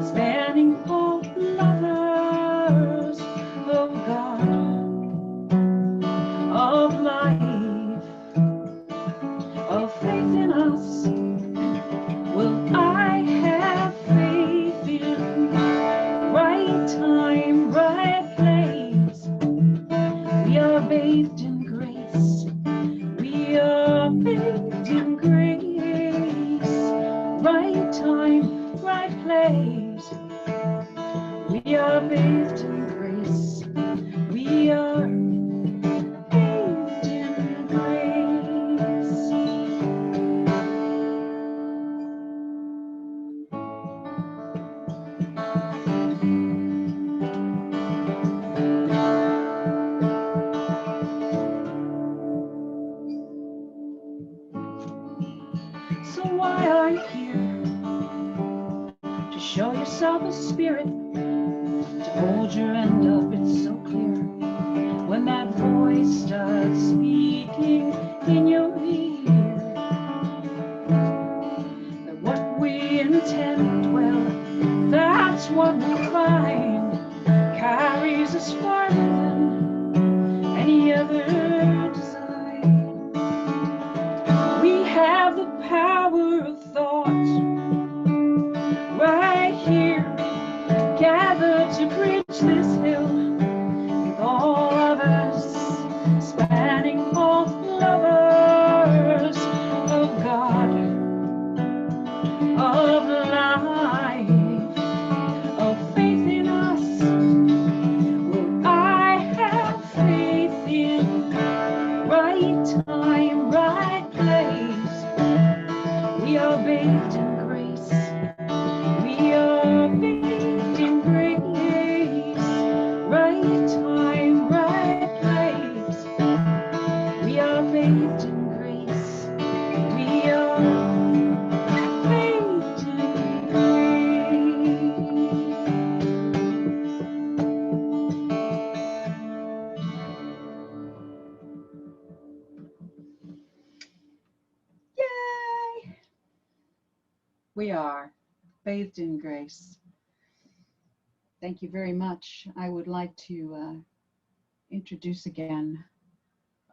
standing for lovers of God, of life, of faith in us. Will I have faith in right time, right place? We are bathed in grace. We are bathed in grace. us farther than any other design. We have the power of thought right here, gathered to bridge this hill with all of us, spanning all lovers of God, of life, of faith in us. Well, I have faith in right time, right place. We are bathed in grace. We are bathed in grace. Right time, right place. We are bathed in grace. We are bathed in grace. Yay! We are bathed in grace. Thank you very much. I would like to introduce again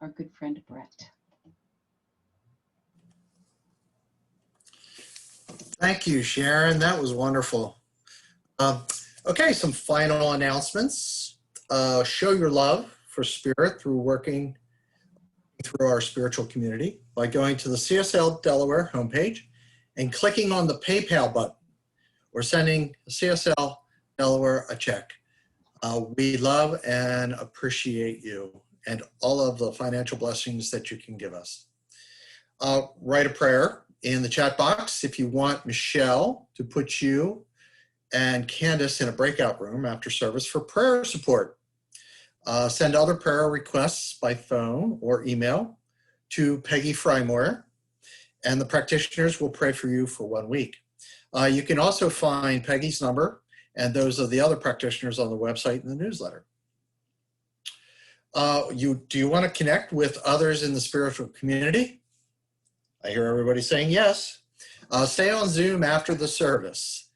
our good friend Brett. Thank you, Sharon. That was wonderful. Okay, some final announcements. Show your love for spirit through working through our spiritual community by going to the CSL Delaware homepage and clicking on the PayPal button or sending CSL Delaware a check. We love and appreciate you and all of the financial blessings that you can give us. Write a prayer in the chat box if you want Michelle to put you and Candace in a breakout room after service for prayer support. Send other prayer requests by phone or email to Peggy Frymore, and the practitioners will pray for you for 1 week. You can also find Peggy's number and those of the other practitioners on the website and the newsletter. Do you want to connect with others in the spiritual community? I hear everybody saying yes. Stay on Zoom after the service,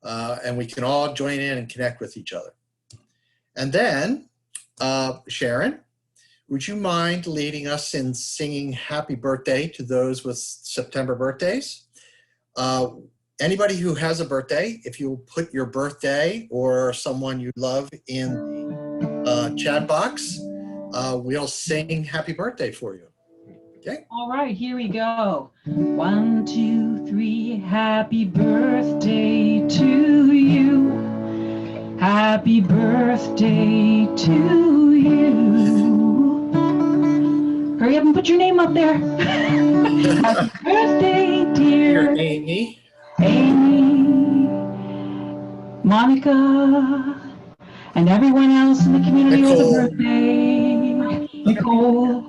and we can all join in and connect with each other. And then, Sharon, would you mind leading us in singing happy birthday to those with September birthdays? Anybody who has a birthday, if you'll put your birthday or someone you love in the chat box, we'll sing happy birthday for you. Okay. All right, here we go. 1, 2, 3, happy birthday to you. Happy birthday to you. Hurry up and put your name up there. Happy birthday, dear Here, Amy. Amy, Monica, and everyone else in the community with a birthday. Nicole.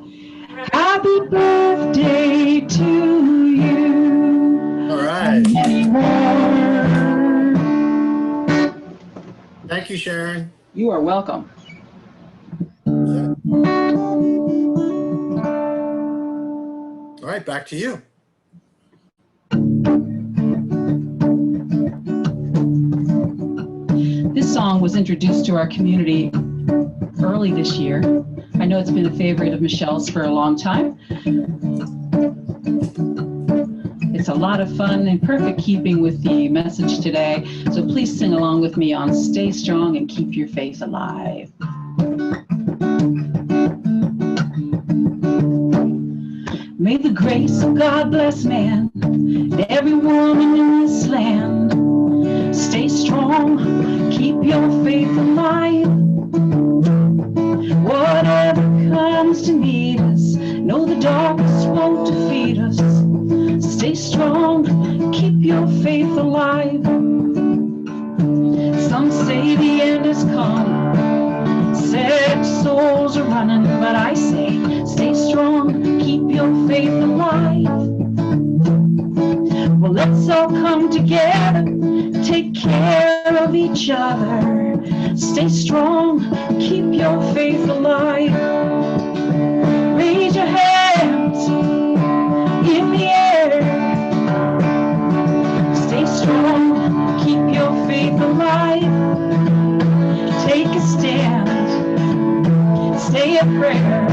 Happy birthday to you. All right. And many more. Thank you, Sharon. You are welcome. All right, back to you. This song was introduced to our community early this year. I know it's been a favorite of Michelle's for a long time. It's a lot of fun and perfect keeping with the message today. So please sing along with me on Stay Strong and Keep Your Faith Alive. May the grace of God bless man and every woman in this land. Stay strong, keep your faith alive. Whatever comes to meet us, know the darkness won't defeat us. Stay strong, keep your faith alive. Some say the end is come, sick souls are running, but I say, stay strong, keep your faith alive. Well, let's all come together, take care of each other. Stay strong, keep your faith alive. Raise your hands in the air. Stay strong, keep your faith alive. Take a stand, prayer.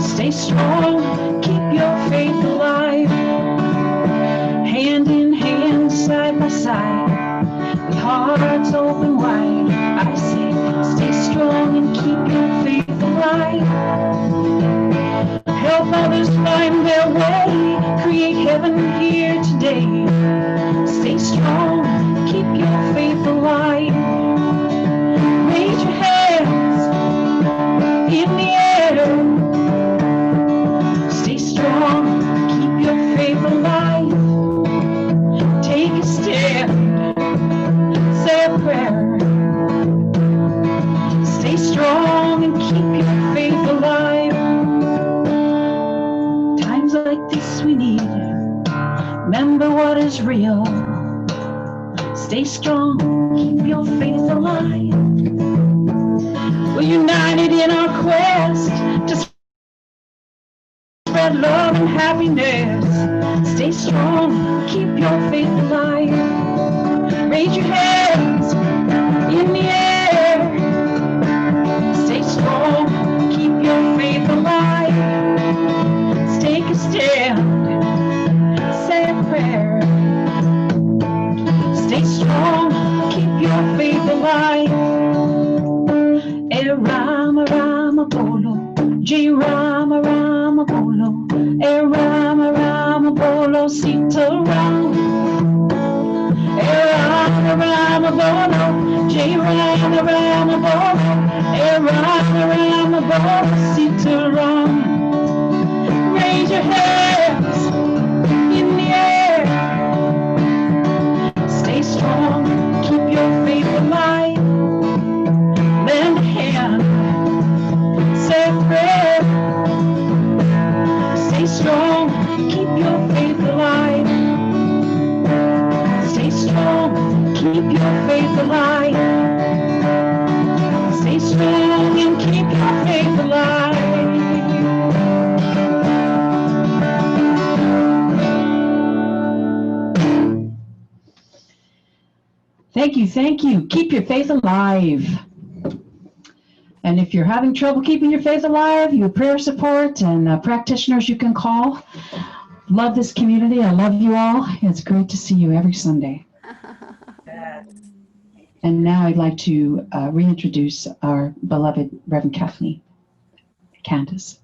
Stay strong, keep your faith alive. Hand in hand, side by side, with hearts open wide. I say, stay strong and keep your faith alive. Help others find their way, create heaven here today. Stay strong, keep your faith alive. Raise your hands in the air. Stay strong, keep your faith alive. Take a stand, say a prayer. Stay strong and keep your faith alive. Times like this we need, remember what is real. Stay strong, keep your faith alive. We're united in our quest to spread love and happiness. Stay strong, keep your faith alive. Raise your hands in the air. Stay strong, keep your faith alive. Take a stand, say a prayer. Stay strong, keep your faith alive. Rama Rama Bolo, J Rama Rama Bolo, Rama Rama Bolo, Sita Ram. Rama Rama Bolo, J Rama Rama Bolo, Rama Rama Bolo, Sita Ram. Raise your hands in the air. Stay strong, keep your faith alive. Lend a hand, say a prayer. Stay strong, keep your faith alive. Stay strong, keep your faith alive. Stay strong and keep your faith alive. Thank you, thank you. Keep your faith alive. And if you're having trouble keeping your faith alive, you have prayer support and practitioners you can call. Love this community. I love you all. It's great to see you every Sunday. And now I'd like to reintroduce our beloved Reverend Kathleen Candace.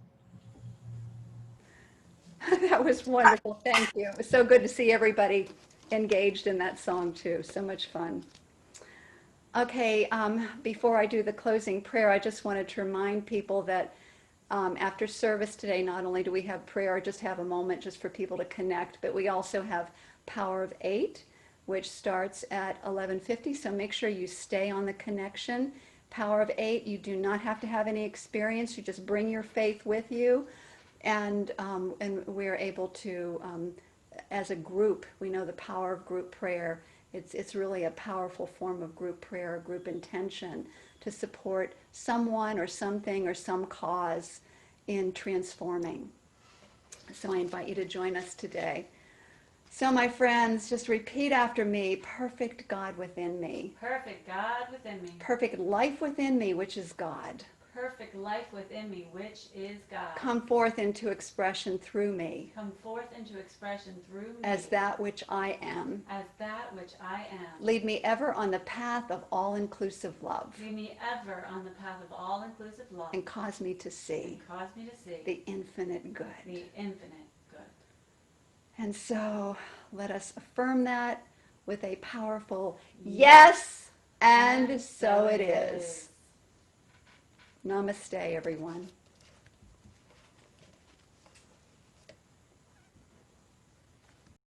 That was wonderful. Thank you. It was so good to see everybody engaged in that song too. So much fun. Okay, before I do the closing prayer, I just wanted to remind people that after service today, not only do we have prayer, just have a moment just for people to connect, but we also have Power of 8, which starts at 11:50. So make sure you stay on the connection. Power of 8, you do not have to have any experience. You just bring your faith with you. And we're able to, as a group, we know the power of group prayer. It's really a powerful form of group prayer, group intention to support someone or something or some cause in transforming. So I invite you to join us today. So my friends, just repeat after me, perfect God within me. Perfect God within me. Perfect life within me, which is God. Perfect life within me, which is God. Come forth into expression through me. Come forth into expression through me. As that which I am. As that which I am. Lead me ever on the path of all-inclusive love. Lead me ever on the path of all-inclusive love. And cause me to see. And cause me to see. The infinite good. The infinite good. And so let us affirm that with a powerful yes, and so it is. Namaste, everyone.